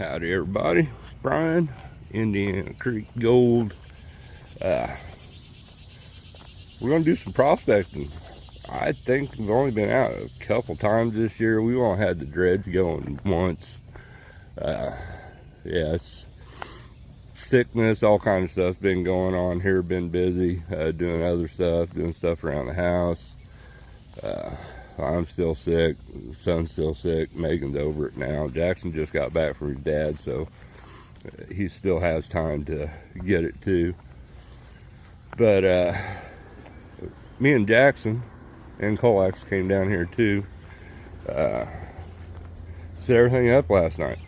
Howdy everybody, Brian, Indiana Creek Gold. We're going to do some prospecting. I think we've only been out a couple times this year. We've only had the dredge going once. Yeah, it's sickness, all kinds of stuff been going on here. Been busy doing other stuff, doing stuff around the house. I'm still sick, son's still sick, Megan's over it now. Jackson just got back from his dad, so he still has time to get it too. But me and Jackson and Colax came down here too. Set everything up last night,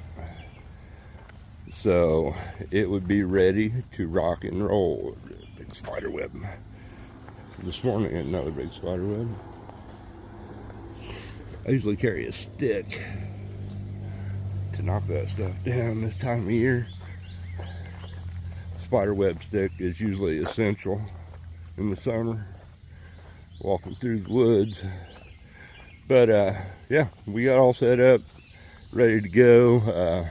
so it would be ready to rock and roll. Big spider web. This morning, another big spider web. I usually carry a stick to knock that stuff down this time of year. Spider web stick is usually essential in the summer, walking through the woods. But yeah, we got all set up, ready to go.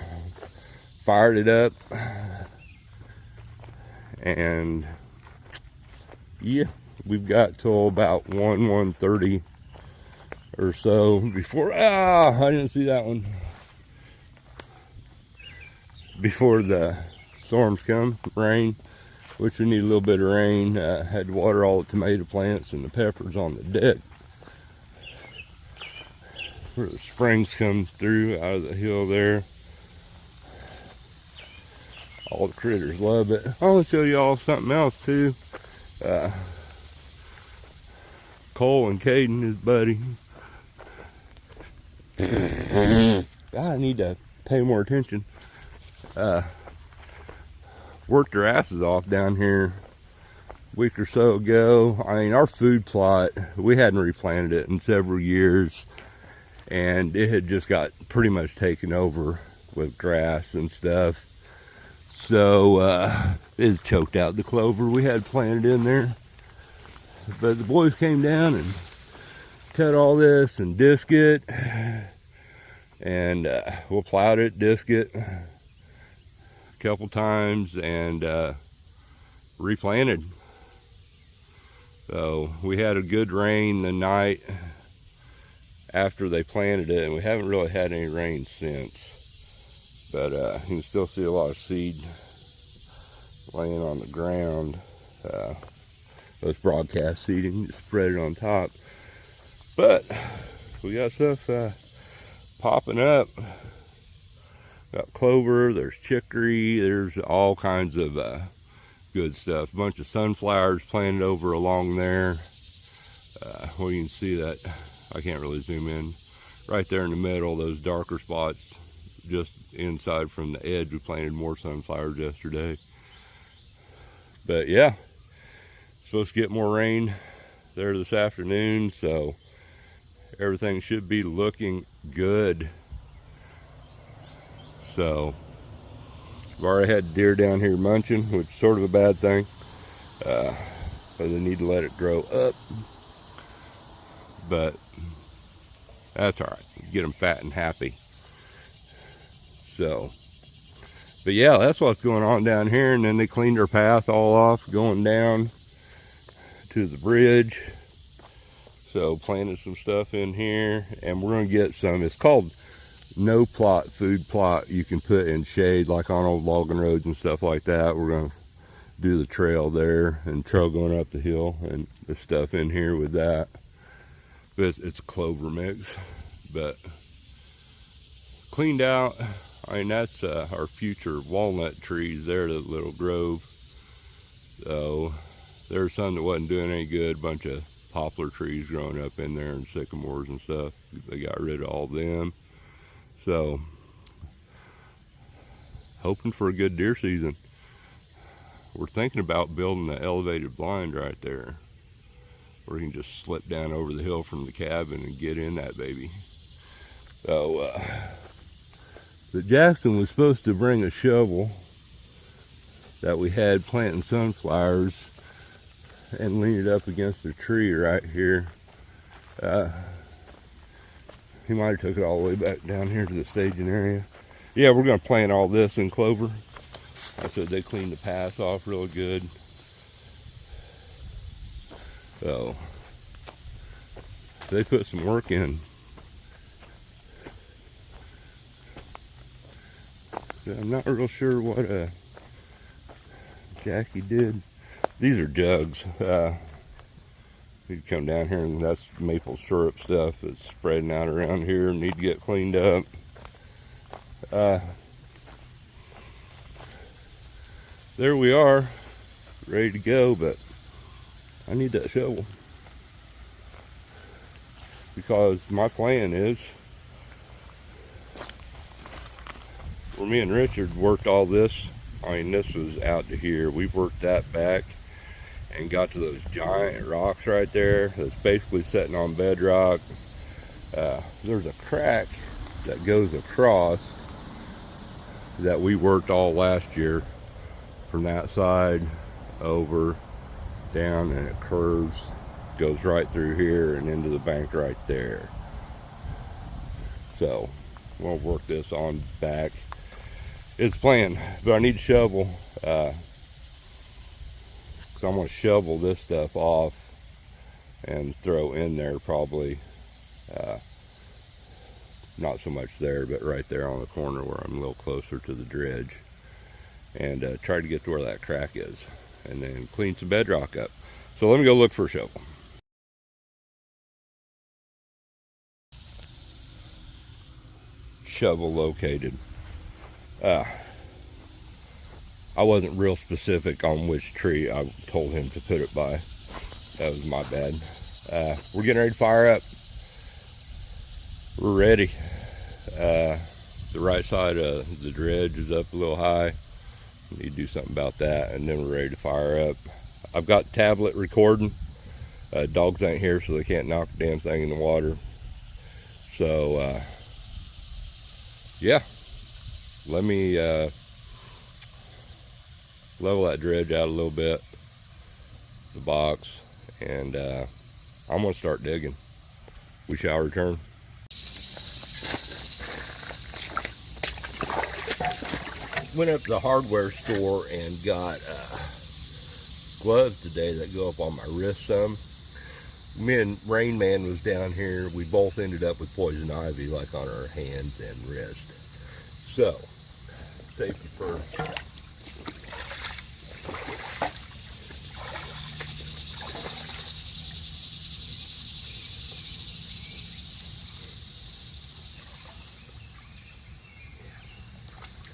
Fired it up, and yeah, we've got till about 1:30 or so before, I didn't see that one, before the storms come, rain, which we need a little bit of rain. Had to water all the tomato plants and the peppers on the deck where the springs come through out of the hill there. All the critters love it. I want to show you all something else too. Cole and Caden, his buddy. God, I need to pay more attention. Worked their asses off down here a week or so ago. I mean, our food plot, we hadn't replanted it in several years, and it had just got pretty much taken over with grass and stuff. So it choked out the clover we had planted in there. But the boys came down and cut all this and disc it, and we'll plowed it, disc it a couple times, and replanted. So we had a good rain the night after they planted it, and we haven't really had any rain since. But you can still see a lot of seed laying on the ground. Those broadcast seeding, just spread it on top. But we got stuff popping up. Got clover, there's chicory, there's all kinds of good stuff. A bunch of sunflowers planted over along there. Well, you can see that, I can't really zoom in. Right there in the middle, those darker spots, just inside from the edge. We planted more sunflowers yesterday. But yeah, supposed to get more rain there this afternoon, so everything should be looking good. So I've already had deer down here munching, which is sort of a bad thing, but they need to let it grow up. But that's all right, get them fat and happy. So, but yeah, that's what's going on down here. And then they cleaned our path all off going down to the bridge. So planted some stuff in here, and we're gonna get some, it's called no plot food plot, you can put in shade like on old logging roads and stuff like that. We're gonna do the trail there and trail going up the hill and the stuff in here with that. But it's a clover mix, but cleaned out. I mean, that's our future walnut trees there, the little grove. So there's some that wasn't doing any good, a bunch of poplar trees growing up in there and sycamores and stuff. They got rid of all of them. So hoping for a good deer season. We're thinking about building an elevated blind right there, where you can just slip down over the hill from the cabin and get in that baby. So but Jackson was supposed to bring a shovel that we had planting sunflowers and lean it up against a tree right here. He might have took it all the way back down here to the staging area. Yeah, we're gonna plant all this in clover. I said they cleaned the pass off real good. So they put some work in. I'm not real sure what Jackie did. These are jugs. You come down here and that's maple syrup stuff that's spreading out around here. Need to get cleaned up. There we are, ready to go, but I need that shovel because my plan is, where me and Richard worked all this, I mean this was out to here, we've worked that back and got to those giant rocks right there that's basically sitting on bedrock. There's a crack that goes across that we worked all last year from that side over down, and it curves, goes right through here and into the bank right there. So we'll work this on back. It's planned, but I need a shovel because I'm going to shovel this stuff off and throw in there probably, not so much there, but right there on the corner where I'm a little closer to the dredge, and try to get to where that crack is and then clean some bedrock up. So let me go look for a shovel. Shovel located. I wasn't real specific on which tree I told him to put it by. That was my bad. We're getting ready to fire up. We're ready. The right side of the dredge is up a little high. Need to do something about that, and then we're ready to fire up. I've got tablet recording. Dogs ain't here, so they can't knock the damn thing in the water. So yeah, let me level that dredge out a little bit, the box, and I'm gonna start digging. We shall return. Went up to the hardware store and got gloves today that go up on my wrist some. Me and Rain Man was down here. We both ended up with poison ivy like on our hands and wrist. So, safety first.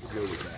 We'll go with that.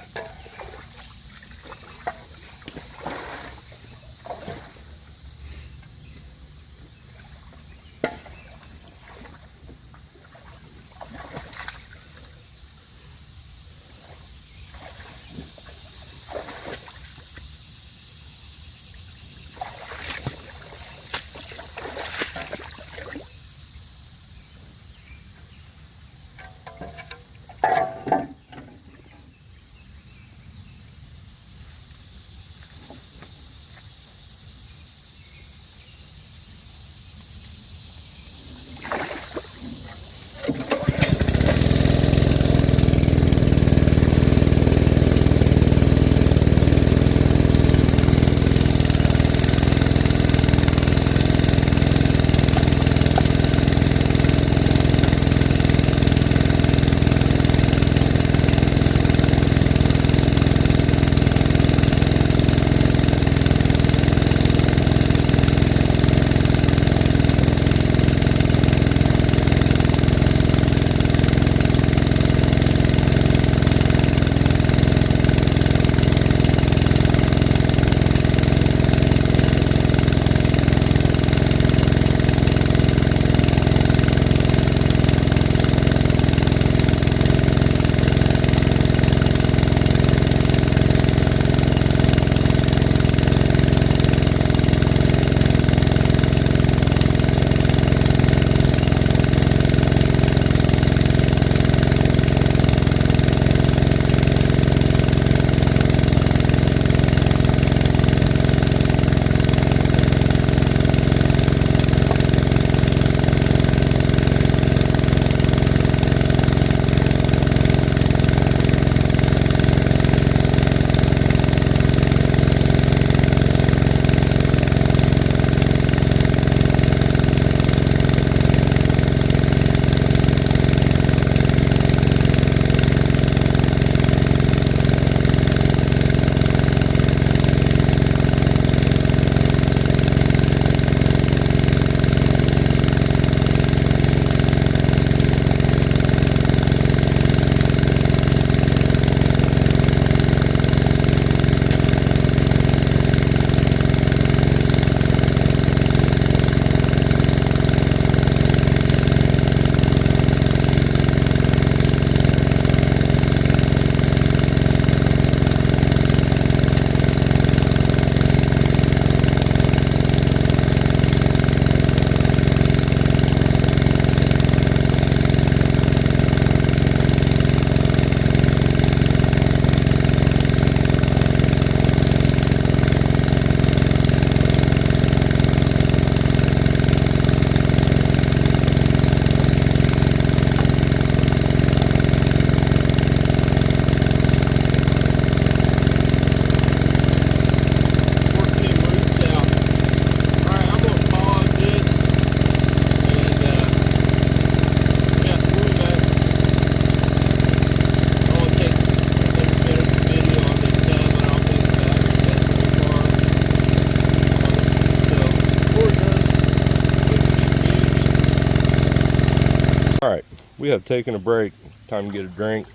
we have taken a break. Time to get a drink.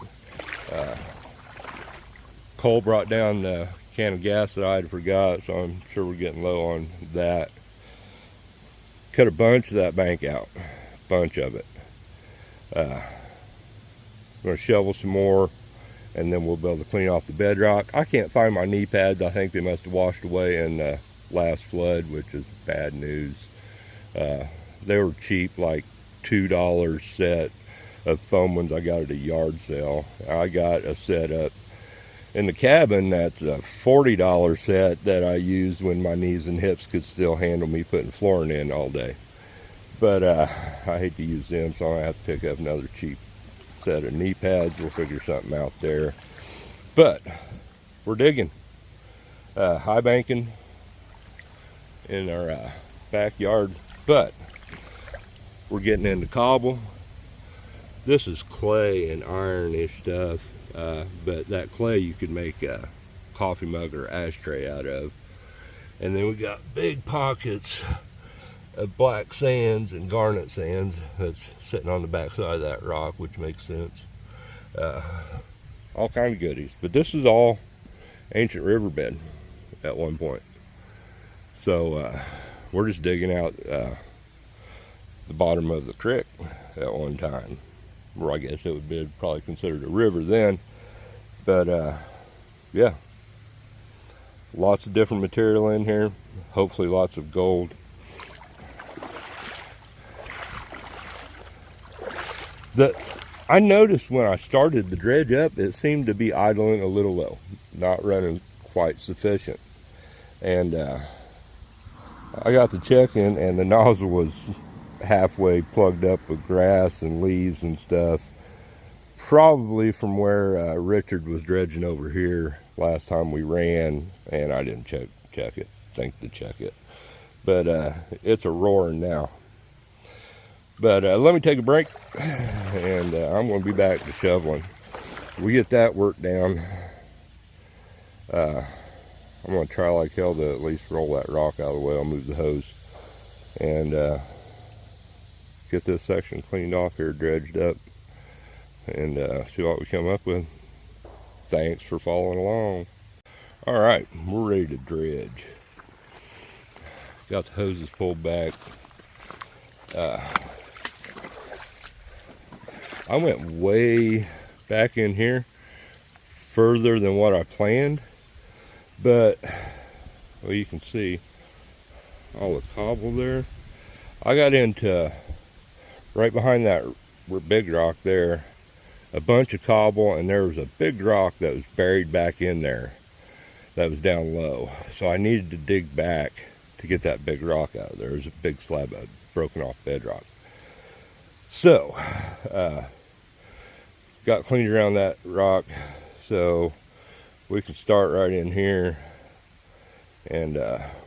Cole brought down the can of gas that I had forgot, so I'm sure we're getting low on that. Cut a bunch of that bank out, bunch of it. I'm gonna shovel some more, and then we'll be able to clean off the bedrock. I can't find my knee pads. I think they must have washed away in the last flood, which is bad news. They were cheap, like $2 set of foam ones I got at a yard sale. I got a set up in the cabin that's a $40 set that I used when my knees and hips could still handle me putting flooring in all day. But I hate to use them, so I have to pick up another cheap set of knee pads. We'll figure something out there. But we're digging. High banking in our backyard, but we're getting into cobble. This is clay and ironish stuff, but that clay you could make a coffee mug or ashtray out of. And then we got big pockets of black sands and garnet sands that's sitting on the back side of that rock, which makes sense. All kind of goodies, but this is all ancient riverbed at one point. So we're just digging out the bottom of the creek at one time, where I guess it would be probably considered a river then. But yeah, lots of different material in here, hopefully lots of gold. I noticed when I started the dredge up, it seemed to be idling a little low, not running quite sufficient. And I got to checking, and the nozzle was halfway plugged up with grass and leaves and stuff, probably from where Richard was dredging over here last time we ran, and I didn't check it, think to check it. But it's a roaring now. But let me take a break, and I'm going to be back to shoveling. We get that work down. I'm going to try like hell to at least roll that rock out of the way. I'll move the hose and get this section cleaned off here, dredged up, and see what we come up with. Thanks for following along. All right, we're ready to dredge. Got the hoses pulled back. I went way back in here, further than what I planned, but well, you can see all the cobble there. I got into right behind that big rock there, a bunch of cobble, and there was a big rock that was buried back in there that was down low. So I needed to dig back to get that big rock out of there. There was a big slab of broken off bedrock. So got cleaned around that rock, so we can start right in here and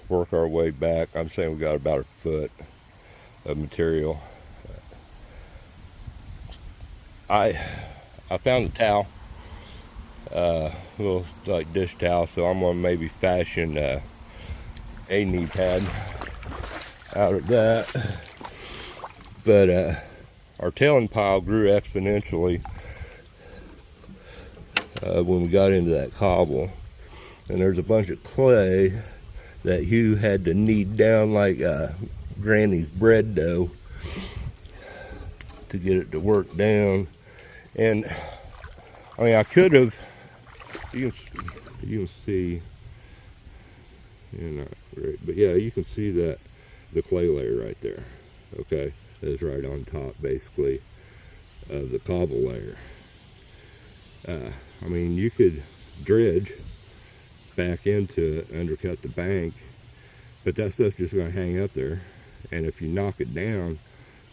work our way back. I'm saying we got about a foot of material. I found a towel, a little like dish towel, so I'm gonna maybe fashion a knee pad out of that. But our tailing pile grew exponentially when we got into that cobble, and there's a bunch of clay that Hugh had to knead down like Granny's bread dough to get it to work down. And I mean, I could have, you can see, but yeah, you can see that the clay layer right there, okay, is right on top basically of the cobble layer. I mean, you could dredge back into it, undercut the bank, but that stuff's just going to hang up there, and if you knock it down,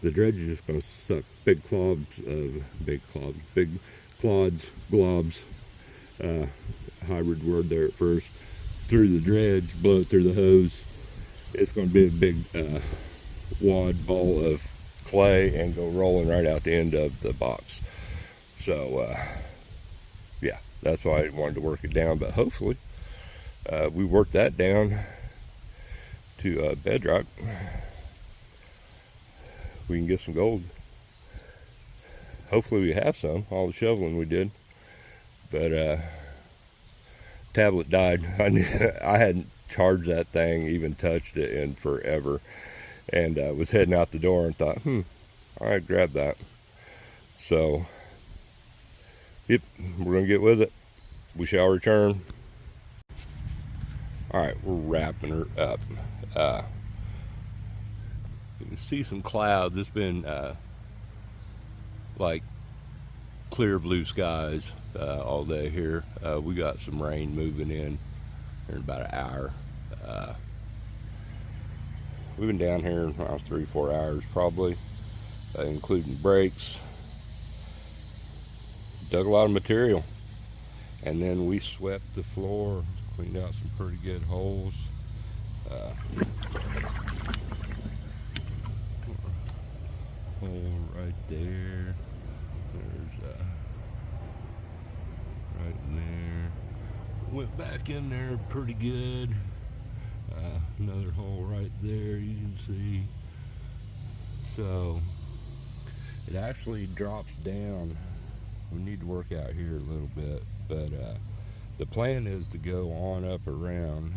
the dredge is just going to suck big globs, hybrid word there at first, through the dredge, blow it through the hose. It's going to be a big wad ball of clay and go rolling right out the end of the box. So yeah, that's why I wanted to work it down, but hopefully we work that down to bedrock. We can get some gold. hopefully we have some, all the shoveling we did. But tablet died. I hadn't charged that thing, even touched it in forever, and was heading out the door and thought, all right, grab that. So, yep, we're gonna get with it. We shall return. All right, we're wrapping her up. You can see some clouds. It's been like clear blue skies all day here. We got some rain moving in about an hour. We've been down here around 3-4 hours probably, including breaks. Dug a lot of material, and then we swept the floor, cleaned out some pretty good holes. Hole right there. There's right in there. Went back in there pretty good. Another hole right there, you can see. So it actually drops down. We need to work out here a little bit, but the plan is to go on up around.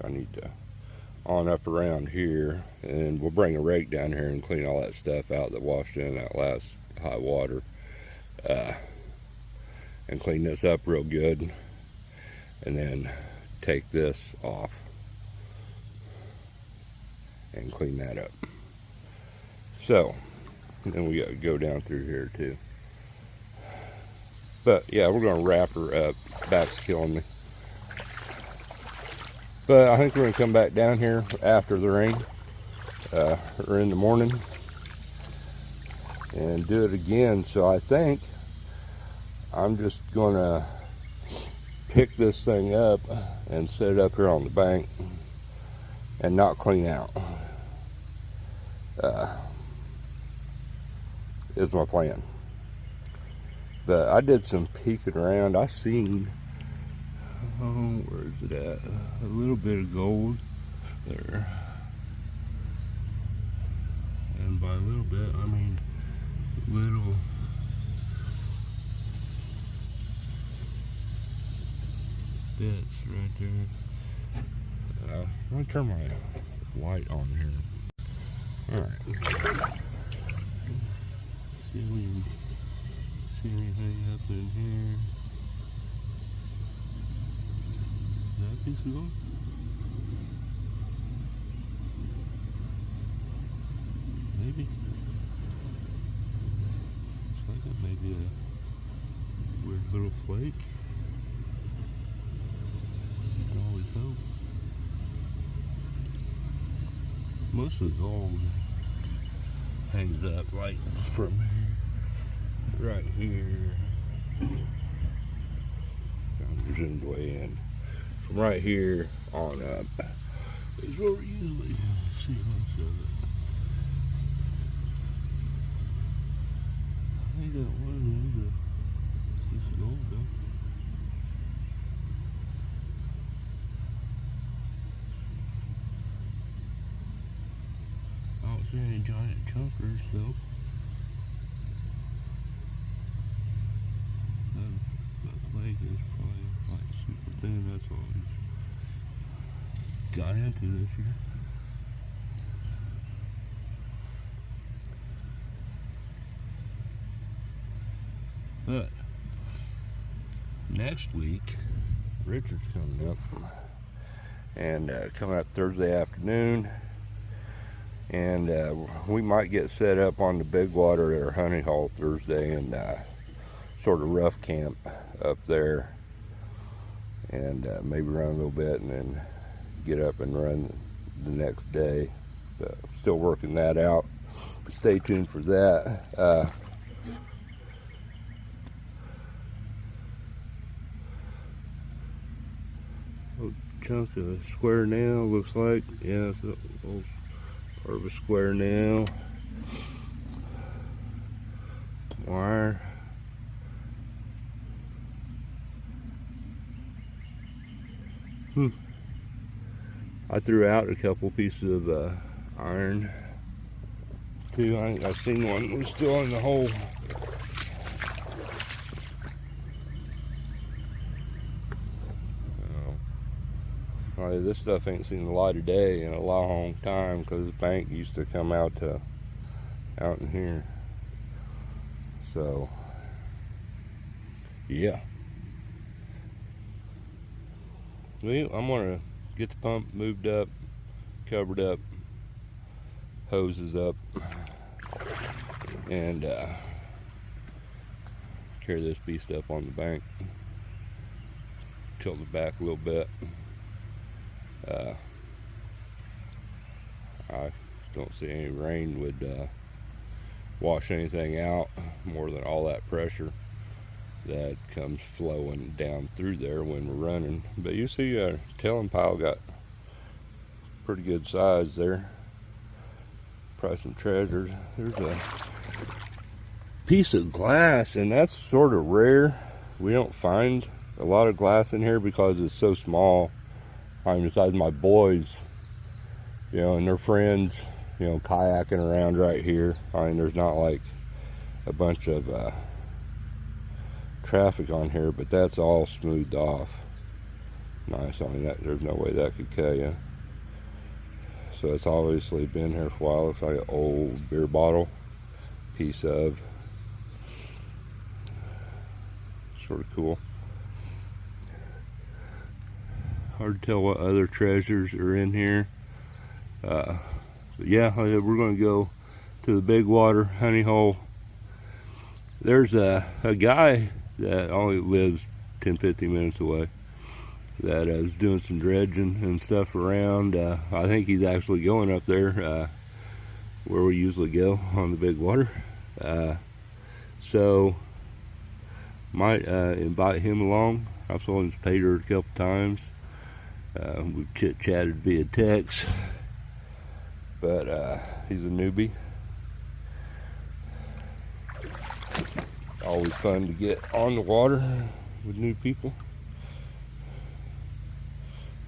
I need to on up around here, and we'll bring a rake down here and clean all that stuff out that washed in that last high water, and clean this up real good, and then take this off and clean that up. So then we got to go down through here too. But yeah, we're gonna wrap her up. Back's killing me. But I think we're gonna come back down here after the rain, or in the morning, and do it again. So I think I'm just gonna pick this thing up and set it up here on the bank and not clean out. Is my plan. But I did some peeking around. I seen, where is it at? A little bit of gold there. And by a little bit, I mean little bits right there. I'm gonna turn my light on here. Alright. See if we can see anything up in here. Is that a piece of gold? Maybe. Looks like it may be a weird little flake. You can always hope. Most of the gold hangs up right from here, right here. I'm zoomed way in. From right here on up is where we usually see most of it. I think that one was a piece of gold though. I don't see any giant chunkers though. That flake is probably like super thin. That's all he's got into this year. But next week, Richard's coming up, and coming up Thursday afternoon, and we might get set up on the big water at our hunting hall Thursday and sort of rough camp up there, and maybe run a little bit and then get up and run the next day. But still working that out. Stay tuned for that. Chunk of a square nail, looks like. Yeah, it's a little part of a square nail. Wire. I threw out a couple pieces of iron too. I think I seen one was still in the hole. This stuff ain't seen the light of day in a long time because the bank used to come out in here. So yeah, well, I'm gonna get the pump moved up, covered up, hoses up, and carry this beast up on the bank, tilt it back a little bit. I don't see any rain would wash anything out more than all that pressure that comes flowing down through there when we're running. But you see our tailing pile got pretty good size there. Probably some treasures. There's a piece of glass, and that's sort of rare. We don't find a lot of glass in here because it's so small. I mean, besides my boys, you know, and their friends, you know, kayaking around right here. I mean, there's not like a bunch of traffic on here, but that's all smoothed off. Nice. I mean, there's no way that could kill you. So it's obviously been here for a while. Looks like an old beer bottle piece of. Sort of cool. Hard to tell what other treasures are in here. But yeah, we're going to go to the big water honey hole. There's a guy that only lives 10-15 minutes away that is doing some dredging and stuff around. I think he's actually going up there where we usually go on the big water. So might invite him along. I've told him to pay her a couple times. We've chit-chatted via text, but he's a newbie. Always fun to get on the water with new people.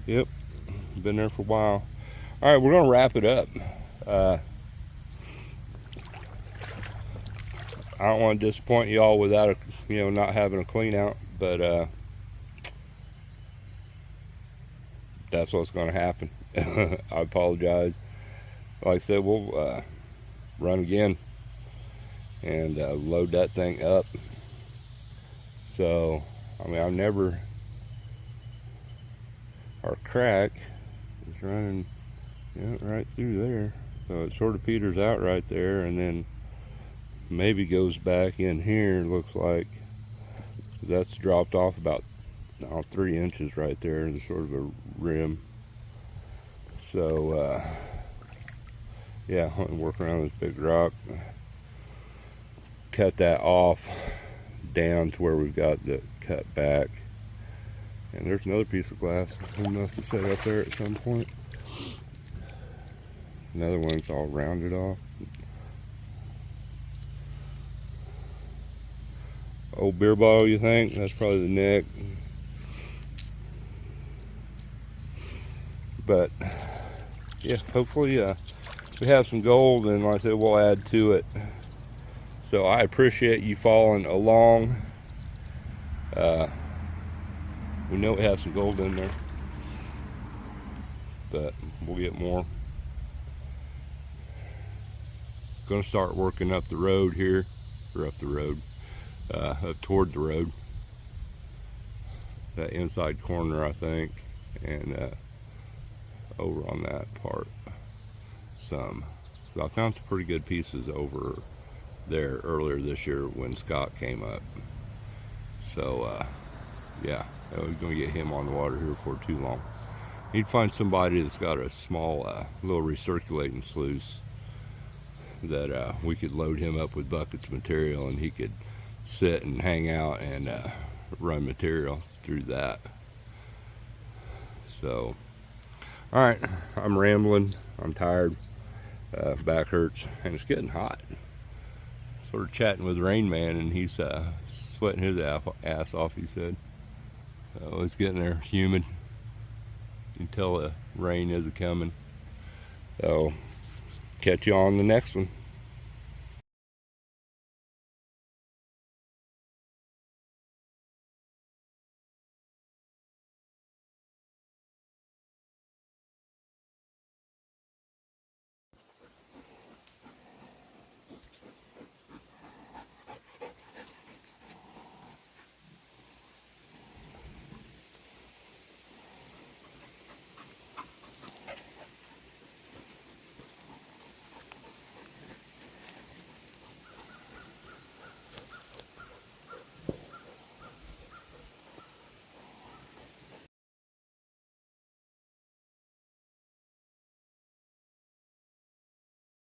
Yep, been there for a while. All right, we're gonna wrap it up. I don't want to disappoint y'all without not having a clean out, but that's what's going to happen. I apologize. Like I said, we'll run again and load that thing up. So, I mean, our crack is running right through there. So it sort of peters out right there and then maybe goes back in here. Looks like that's dropped off about 3 inches right there. There's sort of a rim. So yeah, I'm gonna work around this big rock, cut that off down to where we've got the cut back. And there's another piece of glass we must have set up there at some point. Another one's all rounded off. Old beer bottle, you think? That's probably the neck. But yeah, hopefully we have some gold, and like I said, we'll add to it. So I appreciate you following along. We know we have some gold in there, but we'll get more. Gonna start working up the road here, or up the road, up toward the road. That inside corner, I think, and over on that part some. So I found some pretty good pieces over there earlier this year when Scott came up. So yeah, we're gonna get him on the water here for too long. Need to find somebody that's got a small little recirculating sluice that we could load him up with buckets of material, and he could sit and hang out and run material through that. So all right, I'm rambling, I'm tired, back hurts, and it's getting hot. Sort of chatting with Rain Man, and he's sweating his ass off, he said. So it's getting there, humid. You can tell the rain is coming. So catch you on the next one.